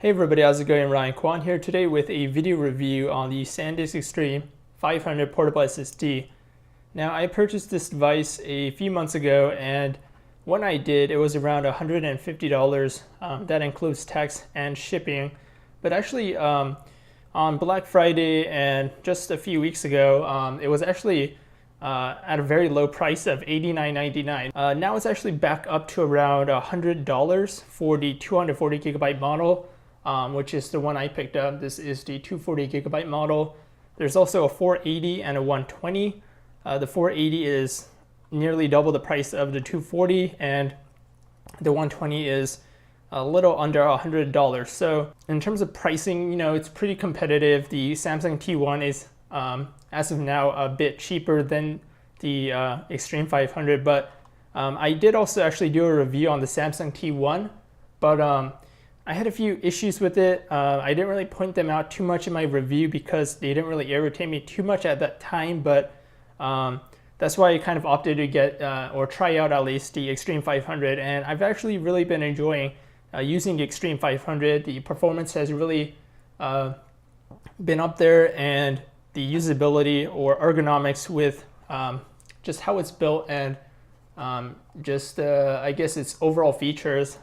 Hey everybody, how's it going? Ryan Kwan here today with a video review on the Sandisk Extreme 500 portable SSD. Now I purchased this device a few months ago, and when I did it was around $150. That includes tax and shipping. But actually on Black Friday and just a few weeks ago, it was actually at a very low price of $89.99. Now it's actually back up to around $100 for the 240 gigabyte model. Which is the one I picked up. This is the 240 gigabyte model. There's also a 480 and a 120. The 480 is nearly double the price of the 240, and the 120 is a little under $100. So in terms of pricing, it's pretty competitive. The Samsung T1 is, as of now, a bit cheaper than the Extreme 500, but I did also actually do a review on the Samsung T1, but I had a few issues with it. I didn't really point them out too much in my review because they didn't really irritate me too much at that time, but that's why I kind of opted to get or try out at least the Extreme 500, and I've actually really been enjoying using the Extreme 500. The performance has really been up there, and the usability or ergonomics with just how it's built and I guess its overall features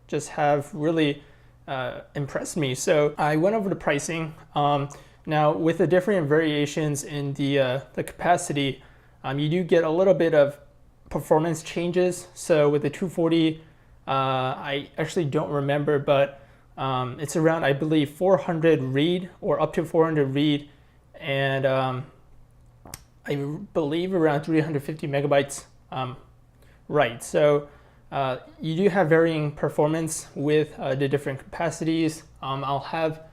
just have really impressed me. So I went over the pricing. Now with the different variations in the capacity, you do get a little bit of performance changes. So with the 240, I actually don't remember, but it's around, I believe, 400 read or up to 400 read, and I believe around 350 megabytes write. So you do have varying performance with the different capacities. I'll have,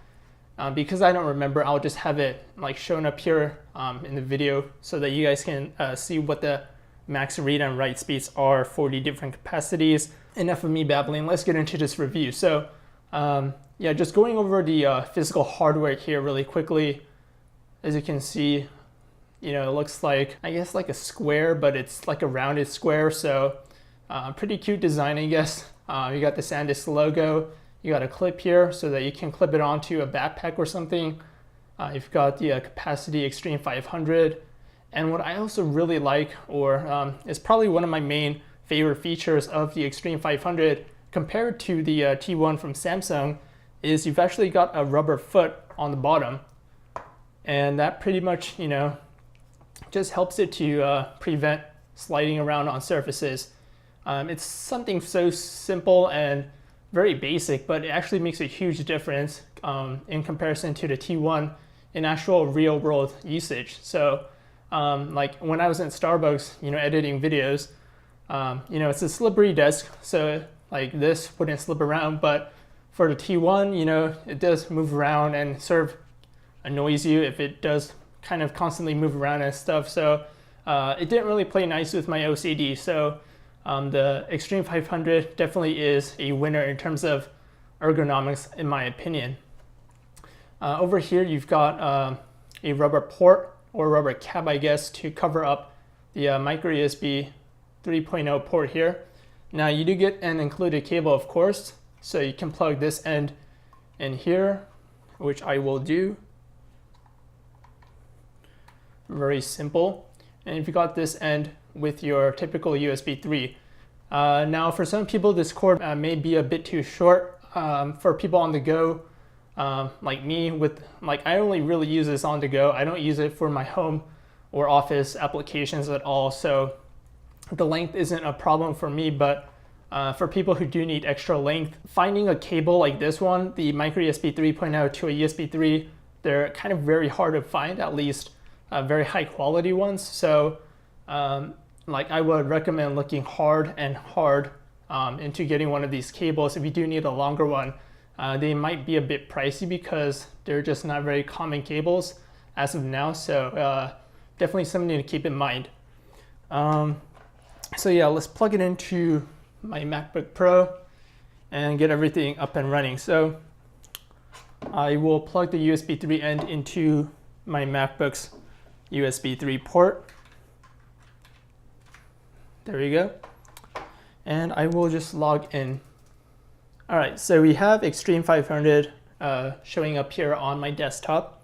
because I don't remember, I'll just have it like shown up here in the video so that you guys can see what the max read and write speeds are for the different capacities. Enough of me babbling, let's get into this review. So yeah, just going over the physical hardware here really quickly. As you can see, it looks like, I guess, like a square, but it's like a rounded square. So pretty cute design, I guess. You got the Sandisk logo. You got a clip here so that you can clip it onto a backpack or something. You've got the capacity Extreme 500. And what I also really like, or is probably one of my main favorite features of the Extreme 500 compared to the T1 from Samsung, is you've actually got a rubber foot on the bottom. And that pretty much, just helps it to prevent sliding around on surfaces. It's something so simple and very basic, but it actually makes a huge difference in comparison to the T1 in actual real world usage. So like when I was in Starbucks, editing videos, it's a slippery desk, so like this wouldn't slip around, but for the T1, it does move around and sort of annoys you if it does kind of constantly move around and stuff. So it didn't really play nice with my OCD. So the Extreme 500 definitely is a winner in terms of ergonomics, in my opinion. Over here, you've got a rubber port or rubber cap, I guess, to cover up the micro USB 3.0 port here. Now you do get an included cable, of course, so you can plug this end in here, which I will do. Very simple. And if you got this end with your typical USB 3. Now for some people this cord may be a bit too short for people on the go, like me. I only really use this on the go. I don't use it for my home or office applications at all, so the length isn't a problem for me. But for people who do need extra length, finding a cable like this one, the micro USB 3.0 to a USB 3, they're kind of very hard to find, at least very high quality ones. So I would recommend looking hard into getting one of these cables. If you do need a longer one, they might be a bit pricey because they're just not very common cables as of now. So definitely something to keep in mind. So yeah, let's plug it into my MacBook Pro and get everything up and running. So I will plug the USB 3 end into my MacBook's USB 3 port. There we go. And I will just log in. All right, so we have Extreme 500 showing up here on my desktop,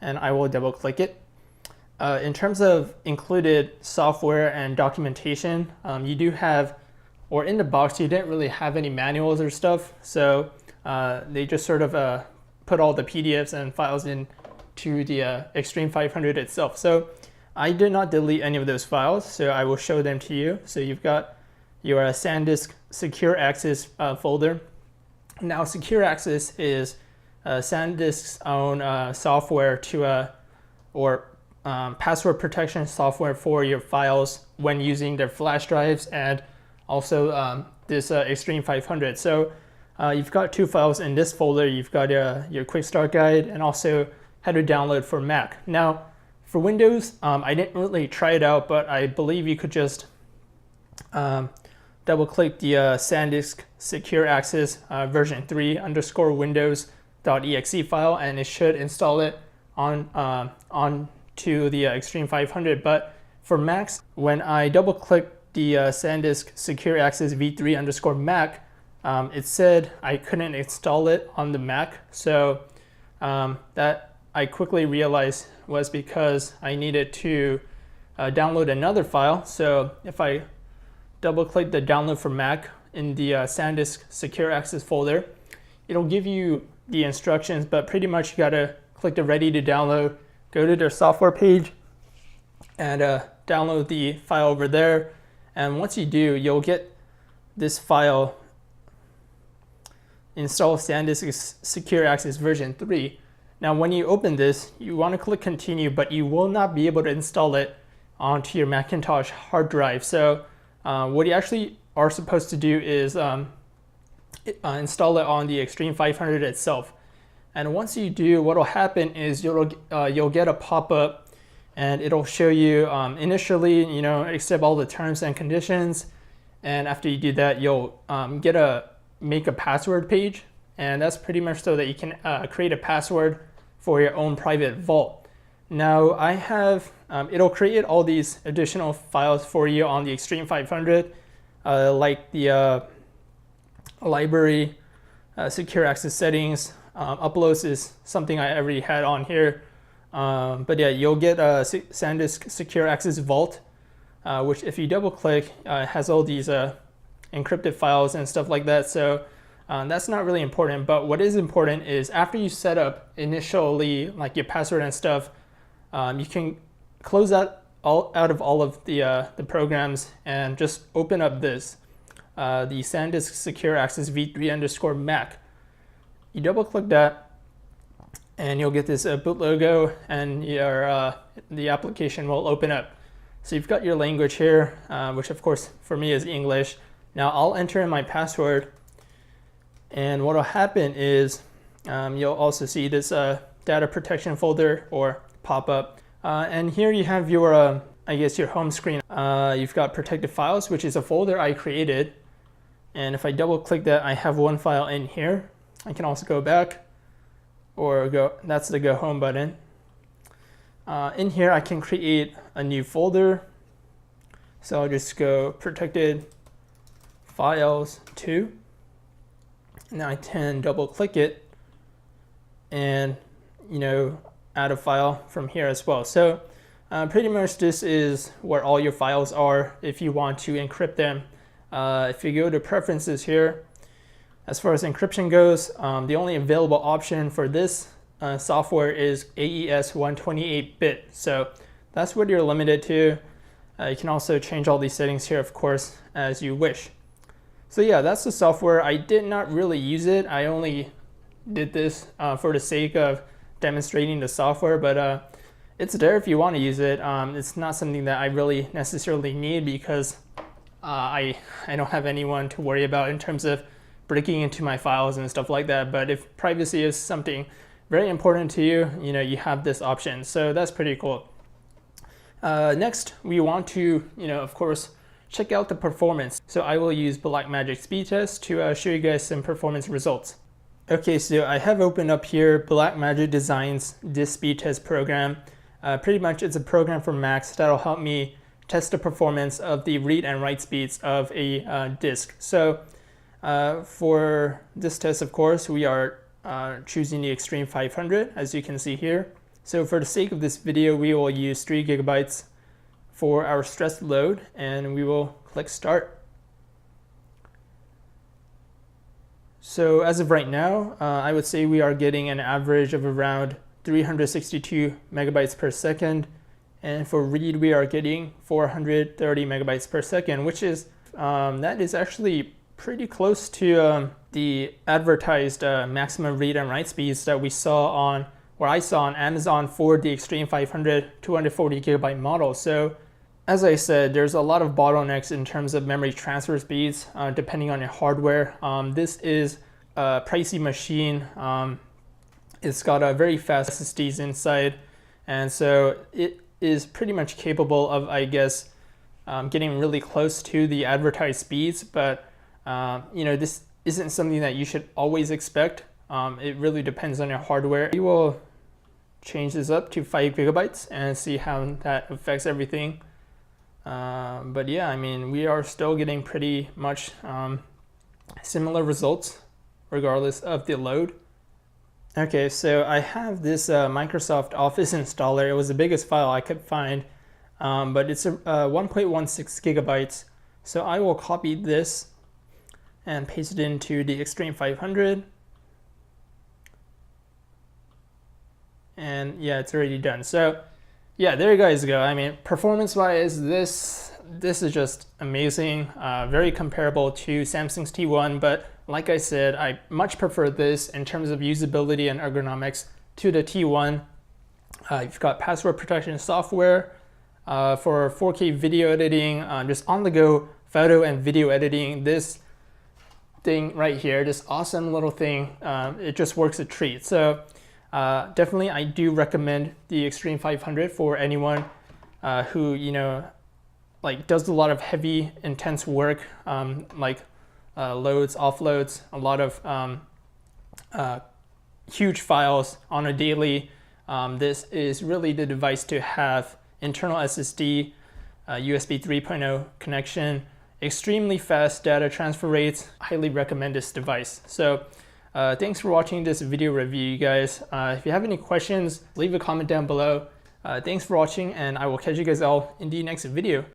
and I will double click it. In terms of included software and documentation, you do have, or in the box, you didn't really have any manuals or stuff. So they just sort of put all the PDFs and files into the Extreme 500 itself. So I did not delete any of those files, so I will show them to you. So you've got your Sandisk Secure Access folder. Now, Secure Access is Sandisk's own software to, password protection software for your files when using their flash drives, and also this Extreme 500. So you've got two files in this folder. You've got your quick start guide and also how to download for Mac. Now, for Windows, I didn't really try it out, but I believe you could just double click the Sandisk Secure Access version 3 _ Windows.exe file, and it should install it onto the Extreme 500. But for Macs, when I double click the Sandisk Secure Access v3 _ Mac, it said I couldn't install it on the Mac. So that I quickly realized was because I needed to download another file. So if I double click the download for Mac in the Sandisk Secure Access folder, it'll give you the instructions, but pretty much you gotta click the ready to download, go to their software page, and download the file over there. And once you do, you'll get this file, install Sandisk Secure Access version 3. Now, when you open this, you want to click continue, but you will not be able to install it onto your Macintosh hard drive. So what you actually are supposed to do is install it on the Extreme 500 itself. And once you do, what will happen is you'll get a pop-up, and it'll show you initially, accept all the terms and conditions. And after you do that, you'll make a password page, and that's pretty much so that you can create a password for your own private vault. Now, I have it'll create all these additional files for you on the Extreme 500, like the library, secure access settings, uploads is something I already had on here. But yeah, you'll get a Sandisk Secure Access Vault, which if you double click, has all these encrypted files and stuff like that. So that's not really important, but what is important is after you set up initially like your password and stuff, you can close out of all of the programs and just open up this, the Sandisk Secure Access v3 _ Mac. You double click that, and you'll get this boot logo, and the application will open up. So you've got your language here, which of course for me is English. Now I'll enter in my password, and what will happen is you'll also see this data protection folder or pop-up. And here you have your, I guess your home screen. You've got protected files, which is a folder I created. And if I double click that, I have one file in here. I can also go back or that's the go home button. In here, I can create a new folder. So I'll just go protected files 2. Now I can double click it and add a file from here as well. So pretty much this is where all your files are if you want to encrypt them. If you go to preferences here, as far as encryption goes, the only available option for this software is AES 128-bit. So that's what you're limited to. You can also change all these settings here, of course, as you wish. So yeah, that's the software. I did not really use it. I only did this for the sake of demonstrating the software, but it's there if you want to use it. It's not something that I really necessarily need because I don't have anyone to worry about in terms of breaking into my files and stuff like that. But if privacy is something very important to you, you have this option. So that's pretty cool. Next, we want to, of course, check out the performance. So I will use Blackmagic speed test to show you guys some performance results. Okay, so I have opened up here Blackmagic Designs this speed test program. Pretty much it's a program for Macs that'll help me test the performance of the read and write speeds of a disk. So For this test, of course, we are choosing the Extreme 500, as you can see here. So for the sake of this video, we will use 3 gigabytes for our stress load, and we will click start. So as of right now, I would say we are getting an average of around 362 megabytes per second. And for read, we are getting 430 megabytes per second, which is, that is actually pretty close to the advertised maximum read and write speeds that we saw on, or I saw on Amazon for the Extreme 500 240 gigabyte model. So as I said, there's a lot of bottlenecks in terms of memory transfer speeds, depending on your hardware. This is a pricey machine. It's got a very fast SSDs inside, and so it is pretty much capable of, I guess, getting really close to the advertised speeds. But this isn't something that you should always expect. It really depends on your hardware. We will change this up to 5 gigabytes and see how that affects everything. But yeah, I mean, we are still getting pretty much similar results regardless of the load. Okay, so I have this Microsoft Office installer. It was the biggest file I could find, but it's 1.16 gigabytes. So I will copy this and paste it into the Extreme 500. And yeah, it's already done. So yeah, there you guys go. I mean, performance-wise, this is just amazing. Very comparable to Samsung's T1, but like I said, I much prefer this in terms of usability and ergonomics to the T1. You've got password protection software for 4K video editing, just on-the-go photo and video editing. This thing right here, this awesome little thing, it just works a treat. So definitely, I do recommend the Extreme 500 for anyone who does a lot of heavy, intense work, loads, offloads, a lot of huge files on a daily. This is really the device to have. Internal SSD, USB 3.0 connection, extremely fast data transfer rates. Highly recommend this device. So thanks for watching this video review, you guys. If you have any questions, leave a comment down below. Thanks for watching, and I will catch you guys all in the next video.